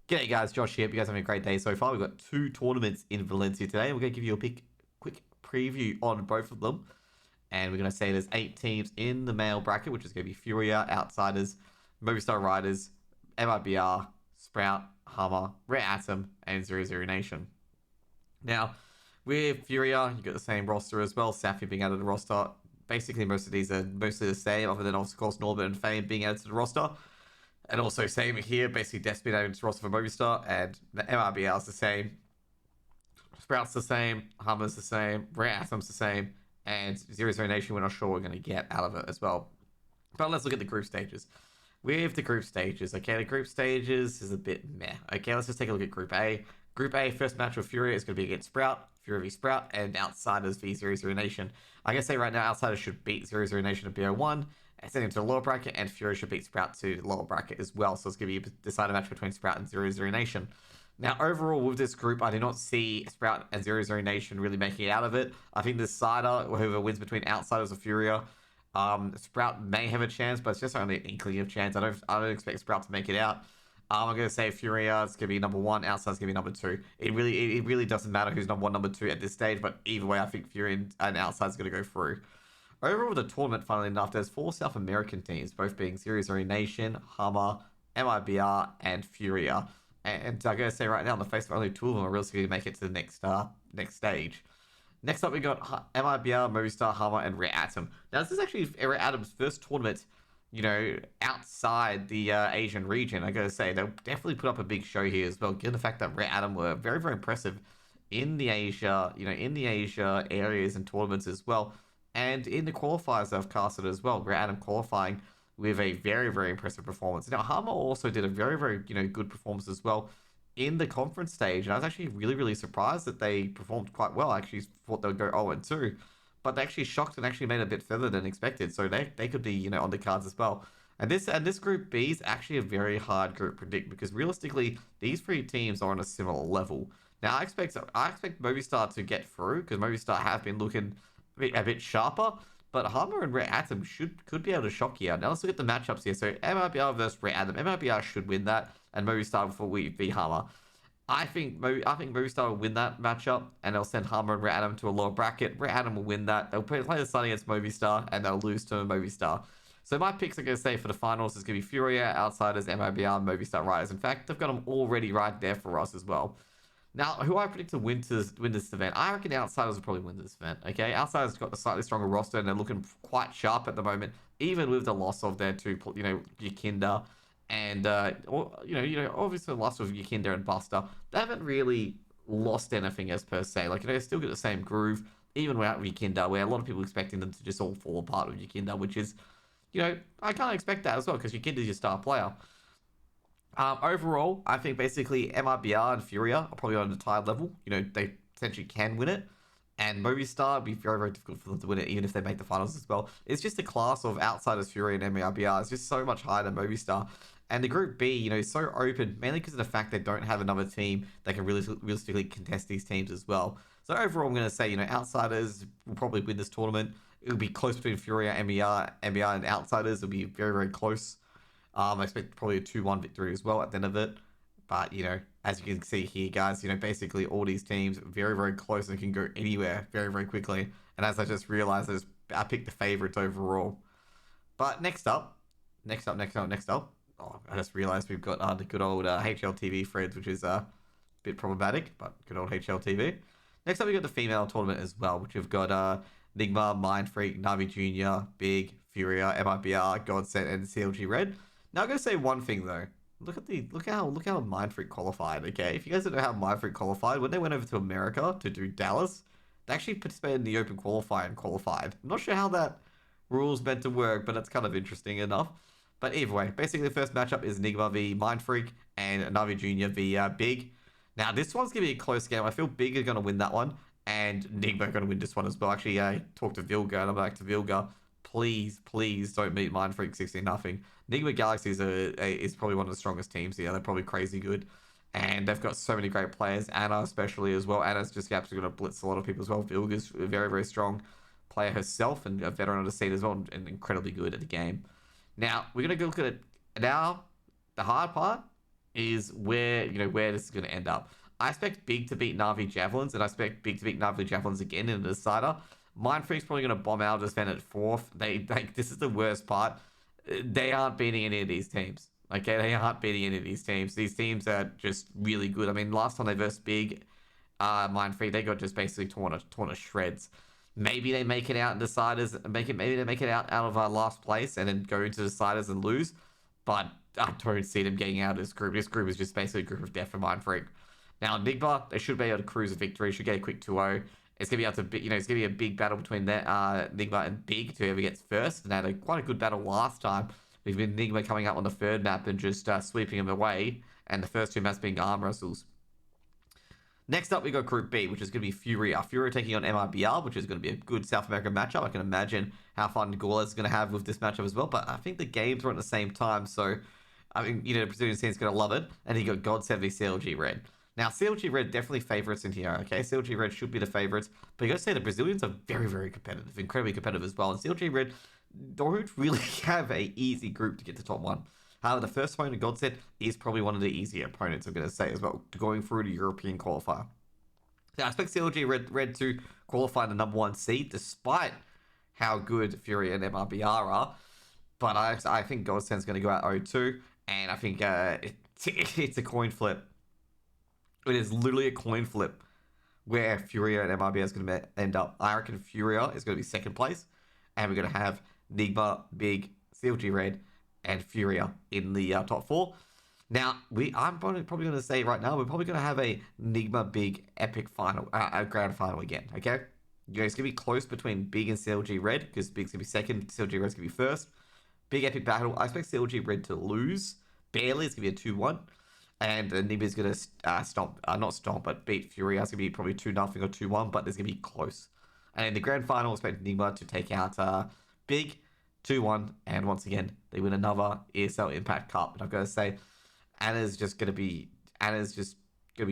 G'day guys, Josh here. Hope you guys having a great day so far. We've got two tournaments in Valencia today, and we're going to give you a quick preview on both of them. And we're going to say there's 8 teams in the male bracket, which is going to be Furia, Outsiders, Movistar Riders, MIBR, Sprout, Hammer, Red Atom, and 00 Nation. Now, with Furia, you've got the same roster as well. Safi being added to the roster. Basically, most of these are mostly the same, other than, of course, Norbert and Fame being added to the roster. And also, same here, basically, Death's been added to the roster for Movistar, and the MIBR is the same. Sprout's the same, Hammer's the same, Red Atom's the same, and 00 Nation, we're not sure we're going to get out of it as well. But let's look at the group stages. With the group stages, okay, the group stages is a bit meh. Okay, let's just take a look at Group A. Group A, first match with Furia is going to be against Sprout, Furia v Sprout, and Outsiders v 00 Nation. I can say right now, Outsiders should beat 00 Nation at BO1, send him to the lower bracket, and Furia should beat Sprout to the lower bracket as well. So it's going to be a decided match between Sprout and 00 Nation. Now, overall, with this group, I do not see Sprout and 00 Nation really making it out of it. I think the decider, whoever wins between Outsiders or Furia, Sprout may have a chance, but it's just only an inkling of chance. I don't expect Sprout to make it out. I'm gonna say Furia is gonna be number 1, Outsiders gonna be number 2. It really doesn't matter who's number 1, number 2 at this stage, but either way, I think Furia and Outsiders gonna go through. Overall, the tournament, funnily enough, there's 4 South American teams, both being 00 Nation, Hammer, MIBR, and Furia. And I gotta say right now, on the face of only 2 of them are really going to make it to the next stage. Next up, we got MIBR, Movistar, Hammer, and Red Atom. Now, this is actually Red Atom's first tournament, outside the Asian region. I gotta say, they'll definitely put up a big show here as well, given the fact that Red Atom were very, very impressive in the Asia, in the Asia areas and tournaments as well. And in the qualifiers they've casted as well, Red Atom qualifying with a very, very impressive performance. Now, Hammer also did a very, very, good performance as well in the conference stage. And I was actually really, really surprised that they performed quite well. I actually thought they would go 0-2, but they actually shocked and actually made it a bit further than expected. So they could be, on the cards as well. And this group B is actually a very hard group to predict, because realistically, these 3 teams are on a similar level. Now, I expect Movistar to get through, because Movistar have been looking a bit sharper, but Hammer and Red Atom could be able to shock here. Now let's look at the matchups here. So MIBR versus Red Atom. MIBR should win that, and Movistar before we beat Hammer. I think Movistar will win that matchup, and they'll send Hammer and Red Atom to a lower bracket. Red Atom will win that. They'll play the sun against Movistar, and they'll lose to Movistar. So my picks are going to say for the finals is going to be Furia, Outsiders, MIBR, and Movistar Riders. In fact, they've got them already right there for us as well. Now, who I predict to win this event? I reckon Outsiders will probably win this event. Okay, Outsiders got a slightly stronger roster, and they're looking quite sharp at the moment, even with the loss of their 2, Yakinda and obviously the loss of Yakinda and Buster. They haven't really lost anything as per se. Like, they still get the same groove, even without Yakinda, where a lot of people expecting them to just all fall apart with Yakinda, which is, I can't expect that as well, because Yakinda's your star player. Overall, I think basically MIBR and Furia are probably on a tied level. They potentially can win it. And Movistar would be very, very difficult for them to win it, even if they make the finals as well. It's just the class of Outsiders, Furia, and MIBR is just so much higher than Movistar. And the Group B, is so open, mainly because of the fact they don't have another team that can really realistically contest these teams as well. So overall, I'm going to say, Outsiders will probably win this tournament. It'll be close between Furia, MIBR, and Outsiders. It'll be very, very close. I expect probably a 2-1 victory as well at the end of it. But, as you can see here, guys, basically all these teams very, very close and can go anywhere very, very quickly. And as I just realized, I picked the favorites overall. But next up. Oh, I just realized we've got the good old HLTV threads, which is a bit problematic, but good old HLTV. Next up, we got the female tournament as well, which we've got Nigma, Mindfreak, Navi Jr., Big, Furia, MIBR, Godsend, and CLG Red. Now I'm gonna say one thing though. Look how Mindfreak qualified. Okay, if you guys don't know how Mindfreak qualified, when they went over to America to do Dallas, they actually participated in the Open Qualifier and qualified. I'm not sure how that rule's meant to work, but it's kind of interesting enough. But either way, basically the first matchup is Nigma v Mindfreak and Navi Jr. v Big. Now this one's gonna be a close game. I feel Big are gonna win that one, and Nigma are gonna win this one as well. Actually, I talked to Vilga, and I'm back to Vilga. Please don't beat Mindfreak 16-0. Nigma Galaxy is probably one of the strongest teams here. They're probably crazy good. And they've got so many great players. Anna especially as well. Anna's just absolutely going to blitz a lot of people as well. Vilga's a very, very strong player herself, and a veteran on the scene as well, and incredibly good at the game. Now, we're going to go look at it now. The hard part is where, where this is going to end up. I expect Big to beat Na'Vi Javelins, and I expect Big to beat Na'Vi Javelins again in the decider. Mind Freak's probably going to bomb out defend at 4th. This is the worst part. They aren't beating any of these teams. Okay, they aren't beating any of these teams. These teams are just really good. I mean, last time they versed Big, Mind Freak, they got just basically torn to shreds. Maybe they make it out in deciders. Maybe they make it out of our last place and then go into deciders and lose. But I don't see them getting out of this group. This group is just basically a group of death for Mind Freak. Now, Nigma, they should be able to cruise a victory. Should get a quick 2-0. It's gonna be able to, it's gonna be a big battle between Nigma and Big to whoever gets first. And they had quite a good battle last time. We've been Nigma coming up on the 3rd map and just sweeping them away, and the first 2 maps being arm wrestles. Next up, we got Group B, which is going to be Furia. Furia taking on MIBR, which is going to be a good South American matchup. I can imagine how fun Gawler is going to have with this matchup as well. But I think the games are at the same time, so I mean, the Brazilian scene's going to love it. And he got God7 v CLG Red. Now, CLG Red definitely favorites in here, okay? CLG Red should be the favorites. But you got to say the Brazilians are very, very competitive, incredibly competitive as well. And CLG Red don't really have a easy group to get to top 1. However, the first opponent, Godset, is probably one of the easier opponents, I'm going to say, as well, going through the European qualifier. So I expect CLG Red to qualify the number 1 seed, despite how good Furia and MIBR are. But I think Godset's going to go out 0-2, and I think it's a coin flip. It is literally a coin flip where Furia and MIBR is going to end up. I reckon Furia is going to be 2nd place, and we're going to have Nigma, Big, CLG Red, and Furia in the top 4. Now, I'm probably going to say right now, we're probably going to have a Nigma Big epic final, grand final again, okay? It's going to be close between Big and CLG Red, because Big's going to be 2nd, CLG Red's going to be 1st. Big epic battle. I expect CLG Red to lose. Barely, it's going to be a 2-1. And Nigma's going to not stomp, but beat Furia. It's going to be probably 2-0 or 2-1, but it's going to be close. And in the grand final, I expect Nigma to take out Big 2-1, and once again, they win another ESL Impact Cup. And I've got to say, Anna's just going to be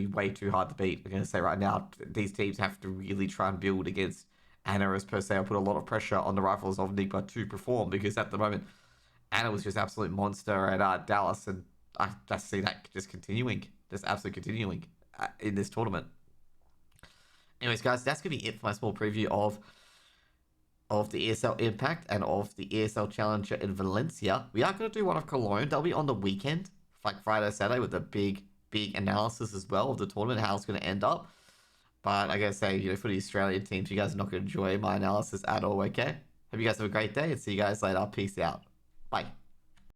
way too hard to beat. I'm going to say right now, these teams have to really try and build against Anna as per se. I'll put a lot of pressure on the rifles of Nigma to perform, because at the moment, Anna was just absolute monster at Dallas, and I see that just absolutely continuing in this tournament. Anyways, guys, that's going to be it for my small preview of the ESL Impact and of the ESL Challenger in Valencia. We are going to do one of Cologne. That'll be on the weekend, like Friday, Saturday, with a big analysis as well of the tournament, how it's going to end up. But I gotta say, for the Australian teams, you guys are not going to enjoy my analysis at all, okay? Hope you guys have a great day, and see you guys later. Peace out. Bye.